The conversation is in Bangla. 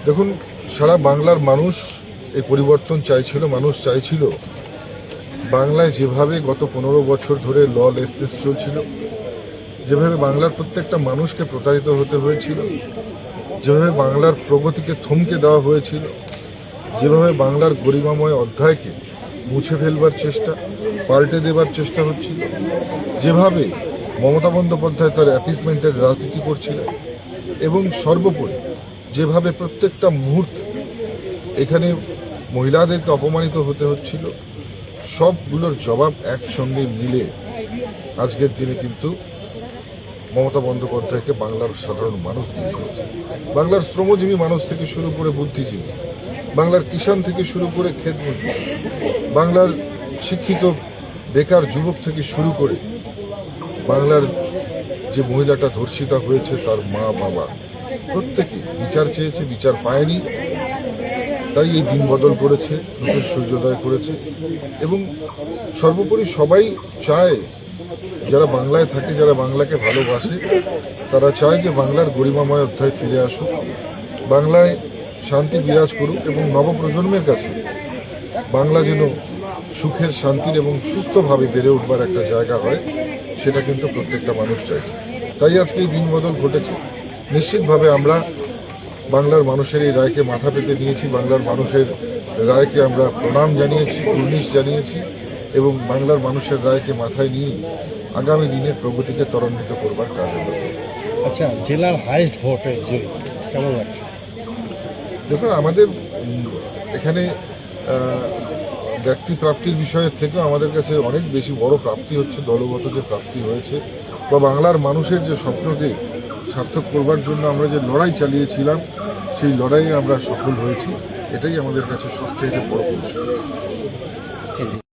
দেখুন, সারা বাংলার মানুষ এই পরিবর্তন চাইছিল। মানুষ চাইছিল বাংলায় যেভাবে গত 15 বছর ধরে ললেসনেস চলছিল, যেভাবে বাংলার প্রত্যেকটা মানুষকে প্রতারিত হতে হয়েছিল, যেভাবে বাংলার প্রগতিকে থমকে দেওয়া হয়েছিল, যেভাবে বাংলার গরিমাময় অধ্যায়কে মুছে ফেলবার চেষ্টা, পাল্টে দেবার চেষ্টা হচ্ছিল, যেভাবে মমতা বন্দ্যোপাধ্যায় তার অ্যাপিসমেন্টের রাজনীতি করছিলেন, এবং সর্বোপরি যেভাবে প্রত্যেকটা মুহূর্তে এখানে মহিলাদেরকে অপমানিত হতে হচ্ছিল, সবগুলোর জবাব একসঙ্গে মিলে আজকের দিনে কিন্তু মমতা বন্দ্যোপাধ্যায়কে বাংলার সাধারণ মানুষ দিয়ে দিয়েছে। বাংলার শ্রমজীবী মানুষ থেকে শুরু করে বুদ্ধিজীবী, বাংলার কিষাণ থেকে শুরু করে ক্ষেত মজুর, বাংলার শিক্ষিত বেকার যুবক থেকে শুরু করে বাংলার যে মহিলাটা ধর্ষিতা হয়েছে তার মা বাবা প্রত্যেকে বিচার চেয়েছে, বিচার পায়নি। তাই এই দিন বদল করেছে, নতুন সূর্যোদয় করেছে। এবং সর্বোপরি সবাই চায়, যারা বাংলায় থাকে, যারা বাংলাকে ভালোবাসে, তারা চায় যে বাংলার গরিমাময় অধ্যায় ফিরে আসুক, বাংলায় শান্তি বিরাজ করুক এবং নবপ্রজন্মের কাছে বাংলা যেন সুখের, শান্তির এবং সুস্থভাবে বেড়ে উঠবার একটা জায়গা হয়, সেটা কিন্তু প্রত্যেকটা মানুষ চাইছে। তাই আজকে এই দিন বদল ঘটেছে। নিশ্চিতভাবে আমরা বাংলার মানুষের এই রায়কে মাথা পেতে নিয়েছি, বাংলার মানুষের রায়কে আমরা প্রণাম জানিয়েছি, কুর্নিশ জানিয়েছি, এবং বাংলার মানুষের রায়কে মাথায় নিয়ে আগামী দিনের প্রগতিকে ত্বরান্বিত করবার কাজ আমরা করব। আচ্ছা, জেলার হাইয়েস্ট ভোটে জয়ী কেমন লাগছে? দেখুন, আমাদের এখানে ব্যক্তি প্রাপ্তির বিষয়ের থেকেও আমাদের কাছে অনেক বেশি বড় প্রাপ্তি হচ্ছে দলগত যে প্রাপ্তি হয়েছে, বা বাংলার মানুষের যে স্বপ্নকে সার্থক করবার জন্য আমরা যে লড়াই চালিয়েছিলাম, সেই লড়াইয়ে আমরা সফল হয়েছি। এটাই আমাদের কাছে সবচেয়ে বড় পুরস্কার।